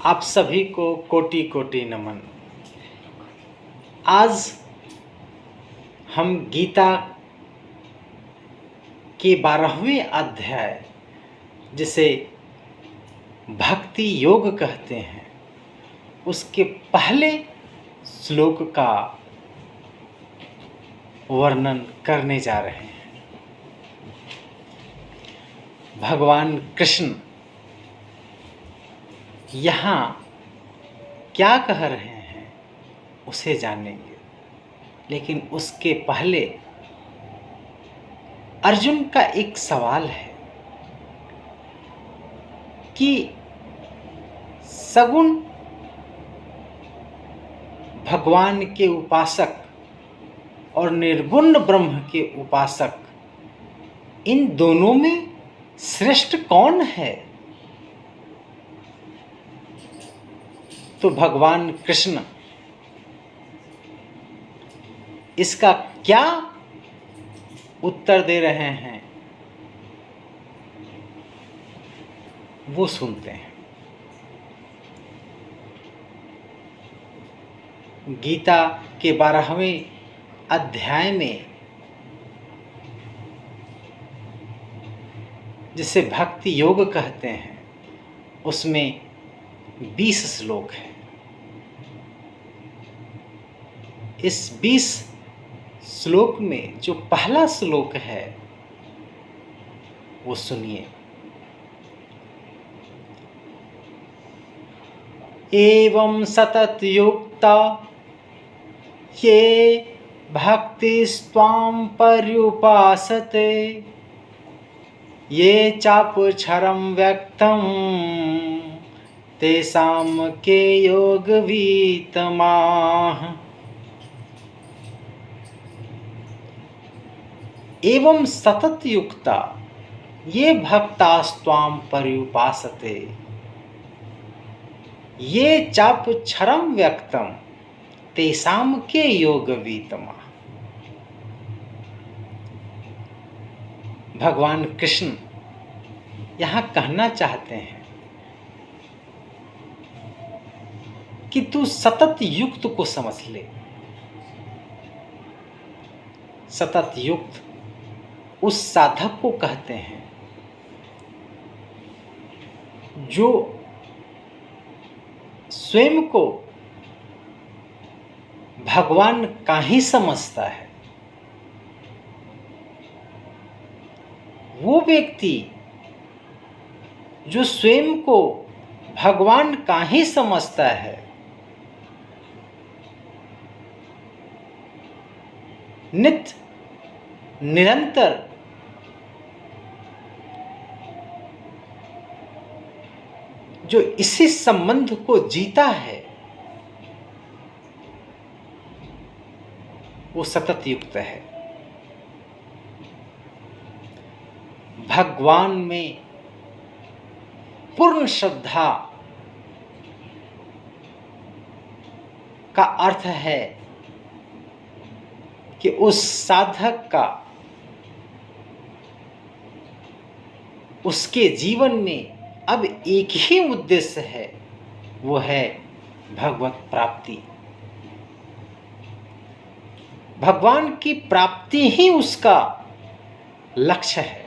आप सभी को कोटि कोटि नमन। आज हम गीता के 12वें अध्याय, जिसे भक्ति योग कहते हैं, उसके पहले श्लोक का वर्णन करने जा रहे हैं। भगवान कृष्ण यहाँ क्या कह रहे हैं उसे जानेंगे, लेकिन उसके पहले अर्जुन का एक सवाल है कि सगुण भगवान के उपासक और निर्गुण ब्रह्म के उपासक, इन दोनों में श्रेष्ठ कौन है? तो भगवान कृष्ण इसका क्या उत्तर दे रहे हैं वो सुनते हैं। गीता के 12वें अध्याय में, जिसे भक्ति योग कहते हैं, उसमें 20 श्लोक हैं। इस 20 श्लोक में जो पहला श्लोक है वो सुनिए। एवं सतत युक्ता ये भक्तिस्त्वां पर्युपासते ये चापक्षरं व्यक्तं तेषां के योगवीतमाः। एवं सतत युक्ता ये भक्तास्त्वां पर्युपासते ये चापक्षरं व्यक्तं तेषां के योगवीतमाः। भगवान कृष्ण यहाँ कहना चाहते हैं कि तू सतत युक्त को समझ ले। सतत युक्त उस साधक को कहते हैं जो स्वयं को भगवान का ही समझता है। वो व्यक्ति जो स्वयं को भगवान का ही समझता है, नित्य निरंतर जो इसी संबंध को जीता है, वो सतत युक्त है। भगवान में पूर्ण श्रद्धा का अर्थ है कि उस साधक का उसके जीवन में अब एक ही उद्देश्य है, वो है भगवत प्राप्ति। भगवान की प्राप्ति ही उसका लक्ष्य है।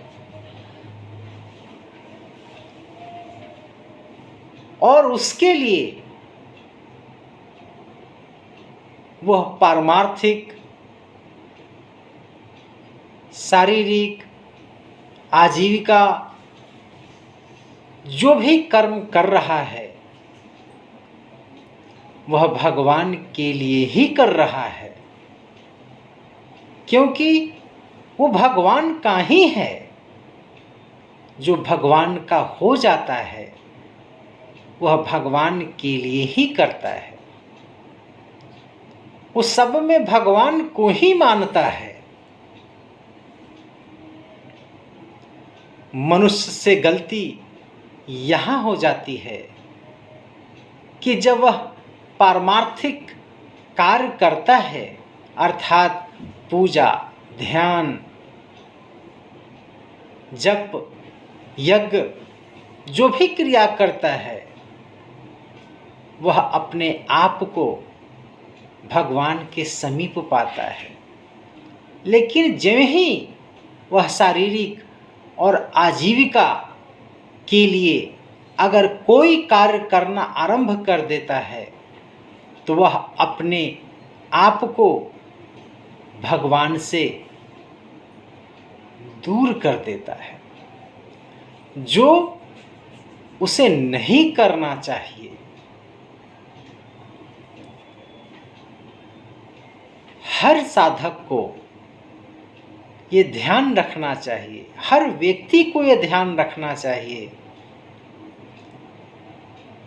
और उसके लिए वह पारमार्थिक, शारीरिक, आजीविका जो भी कर्म कर रहा है, वह भगवान के लिए ही कर रहा है, क्योंकि वो भगवान का ही है। जो भगवान का हो जाता है वह भगवान के लिए ही करता है। वो सब में भगवान को ही मानता है। मनुष्य से गलती यहाँ हो जाती है कि जब वह पारमार्थिक कार्य करता है, अर्थात पूजा, ध्यान, जप, यज्ञ, जो भी क्रिया करता है, वह अपने आप को भगवान के समीप पाता है। लेकिन जब ही वह शारीरिक और आजीविका के लिए अगर कोई कार्य करना आरंभ कर देता है तो वह अपने आप को भगवान से दूर कर देता है, जो उसे नहीं करना चाहिए। हर साधक को ये ध्यान रखना चाहिए, हर व्यक्ति को ये ध्यान रखना चाहिए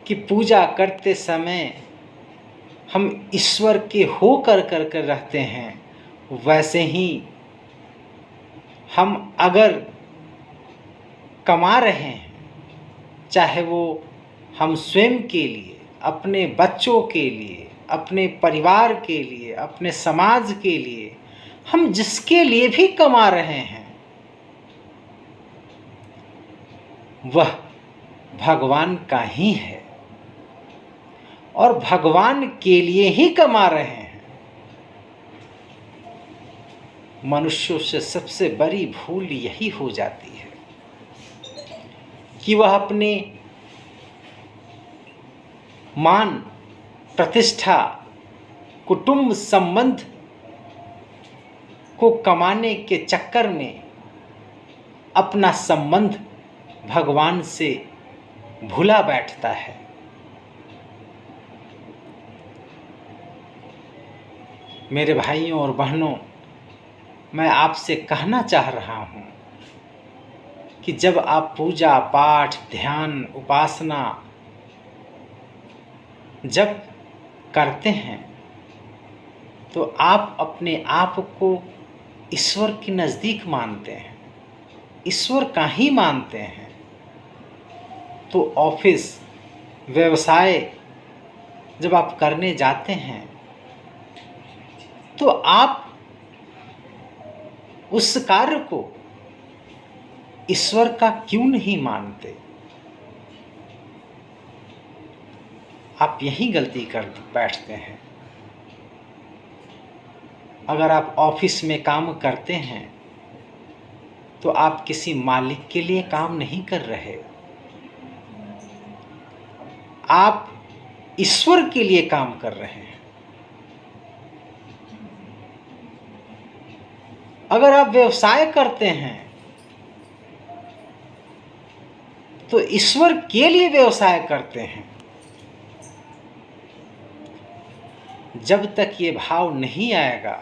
कि पूजा करते समय हम ईश्वर के हो कर रहते हैं, वैसे ही हम अगर कमा रहे हैं, चाहे वो हम स्वयं के लिए, अपने बच्चों के लिए, अपने परिवार के लिए, अपने समाज के लिए, हम जिसके लिए भी कमा रहे हैं वह भगवान का ही है और भगवान के लिए ही कमा रहे हैं। मनुष्यों से सबसे बड़ी भूल यही हो जाती है कि वह अपने मान, प्रतिष्ठा, कुटुंब संबंध को कमाने के चक्कर में अपना संबंध भगवान से भुला बैठता है। मेरे भाइयों और बहनों, मैं आपसे कहना चाह रहा हूँ कि जब आप पूजा पाठ, ध्यान, उपासना जब करते हैं तो आप अपने आप को ईश्वर के नज़दीक मानते हैं, ईश्वर का ही मानते हैं। तो ऑफिस, व्यवसाय जब आप करने जाते हैं तो आप उस कार्य को ईश्वर का क्यों नहीं मानते? आप यही गलती कर बैठते हैं। अगर आप ऑफिस में काम करते हैं तो आप किसी मालिक के लिए काम नहीं कर रहे, आप ईश्वर के लिए काम कर रहे हैं। अगर आप व्यवसाय करते हैं तो ईश्वर के लिए व्यवसाय करते हैं। जब तक ये भाव नहीं आएगा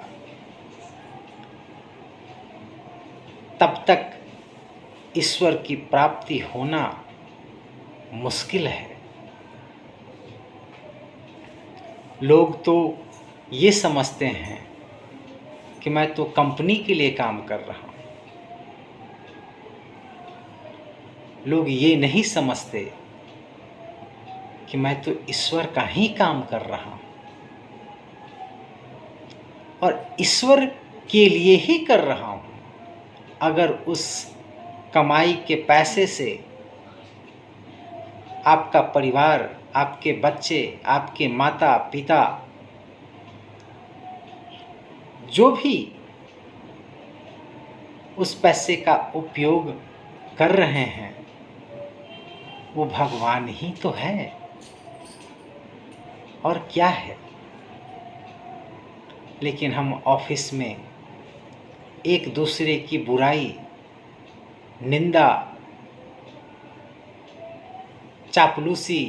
तब तक ईश्वर की प्राप्ति होना मुश्किल है। लोग तो ये समझते हैं कि मैं तो कंपनी के लिए काम कर रहा हूँ। लोग ये नहीं समझते कि मैं तो ईश्वर का ही काम कर रहा हूँ और ईश्वर के लिए ही कर रहा हूँ। अगर उस कमाई के पैसे से आपका परिवार, आपके बच्चे, आपके माता पिता जो भी उस पैसे का उपयोग कर रहे हैं वो भगवान ही तो है और क्या है। लेकिन हम ऑफिस में एक दूसरे की बुराई, निंदा, चापलूसी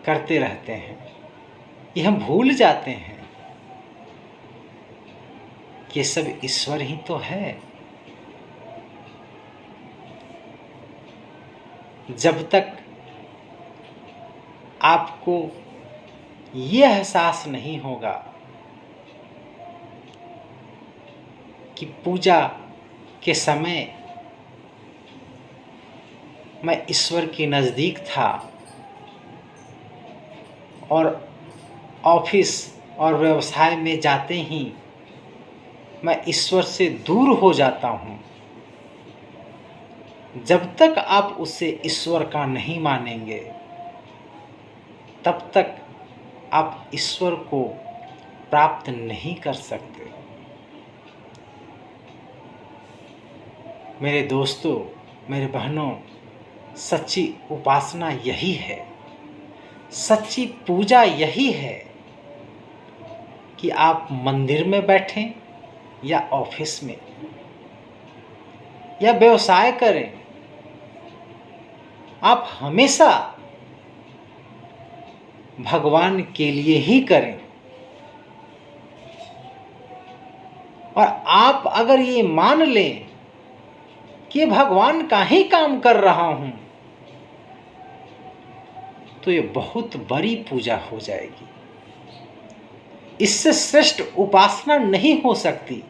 करते रहते हैं। ये हम भूल जाते हैं कि ये सब ईश्वर ही तो है। जब तक आपको ये एहसास नहीं होगा कि पूजा के समय मैं ईश्वर के नज़दीक था और ऑफिस और व्यवसाय में जाते ही मैं ईश्वर से दूर हो जाता हूँ, जब तक आप उसे ईश्वर का नहीं मानेंगे तब तक आप ईश्वर को प्राप्त नहीं कर सकते। मेरे दोस्तों, मेरे बहनों, सच्ची उपासना यही है, सच्ची पूजा यही है कि आप मंदिर में बैठें या ऑफिस में या व्यवसाय करें, आप हमेशा भगवान के लिए ही करें। और आप अगर ये मान लें कि भगवान का ही काम कर रहा हूं, तो ये बहुत बड़ी पूजा हो जाएगी। इससे श्रेष्ठ उपासना नहीं हो सकती।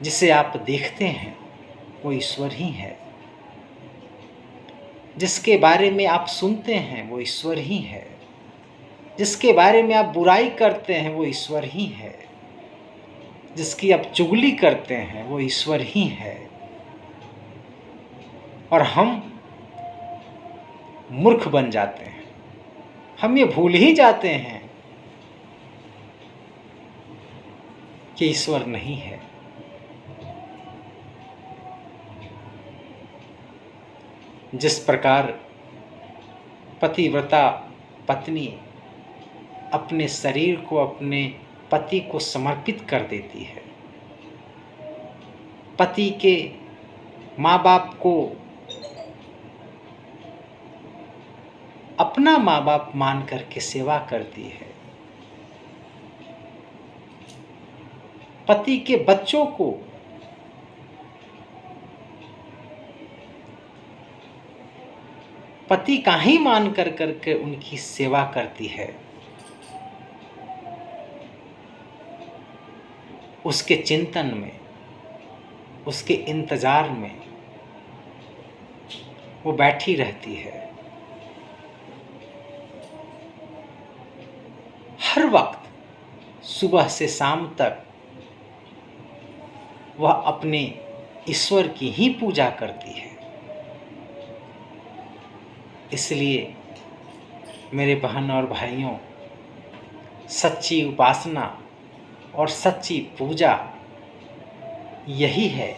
जिसे आप देखते हैं वो ईश्वर ही है, जिसके बारे में आप सुनते हैं वो ईश्वर ही है, जिसके बारे में आप बुराई करते हैं वो ईश्वर ही है, जिसकी आप चुगली करते हैं वो ईश्वर ही है। और हम मूर्ख बन जाते हैं, हम ये भूल ही जाते हैं कि ईश्वर नहीं है। जिस प्रकार पतिव्रता पत्नी अपने शरीर को अपने पति को समर्पित कर देती है, पति के माँ बाप को अपना माँ बाप मान करके सेवा करती है, पति के बच्चों को पति का ही मान कर करके उनकी सेवा करती है, उसके चिंतन में, उसके इंतजार में वो बैठी रहती है। हर वक्त सुबह से शाम तक वह अपने ईश्वर की ही पूजा करती है। इसलिए मेरे बहन और भाइयों, सच्ची उपासना और सच्ची पूजा यही है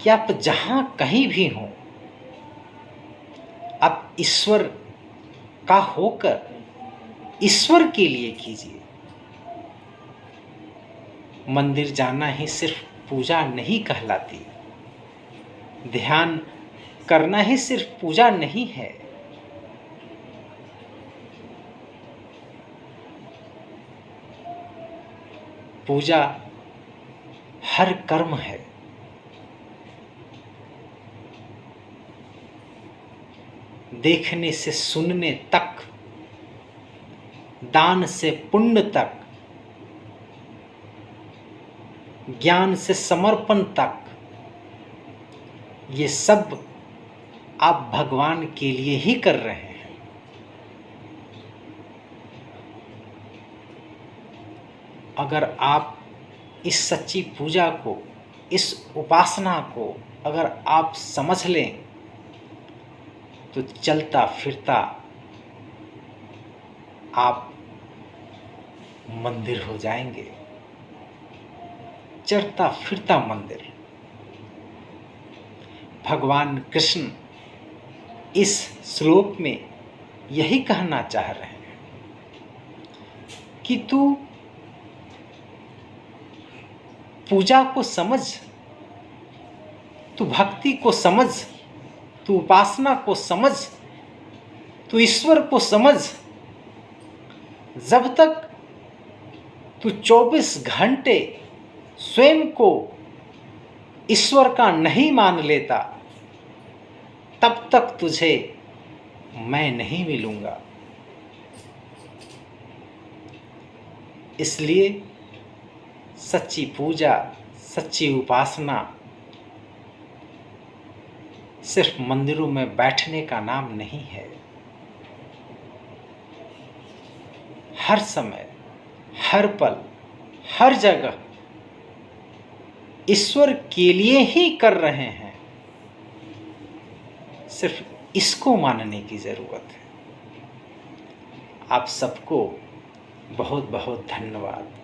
कि आप जहाँ कहीं भी हों, आप ईश्वर का होकर ईश्वर के लिए कीजिए। मंदिर जाना ही सिर्फ पूजा नहीं कहलाती, ध्यान करना ही सिर्फ पूजा नहीं है। पूजा हर कर्म है। देखने से सुनने तक, दान से पुण्य तक, ज्ञान से समर्पण तक, ये सब आप भगवान के लिए ही कर रहे हैं। अगर आप इस सच्ची पूजा को, इस उपासना को अगर आप समझ लें, तो चलता फिरता आप मंदिर हो जाएंगे, चलता फिरता मंदिर। भगवान कृष्ण इस श्लोक में यही कहना चाह रहे हैं कि तू पूजा को समझ, तू भक्ति को समझ, तू उपासना को समझ, तू ईश्वर को समझ। जब तक तू 24 घंटे स्वयं को ईश्वर का नहीं मान लेता, तब तक तुझे मैं नहीं मिलूंगा। इसलिए सच्ची पूजा, सच्ची उपासना सिर्फ मंदिरों में बैठने का नाम नहीं है। हर समय, हर पल, हर जगह ईश्वर के लिए ही कर रहे हैं। सिर्फ इसको मानने की ज़रूरत है। आप सबको बहुत बहुत धन्यवाद।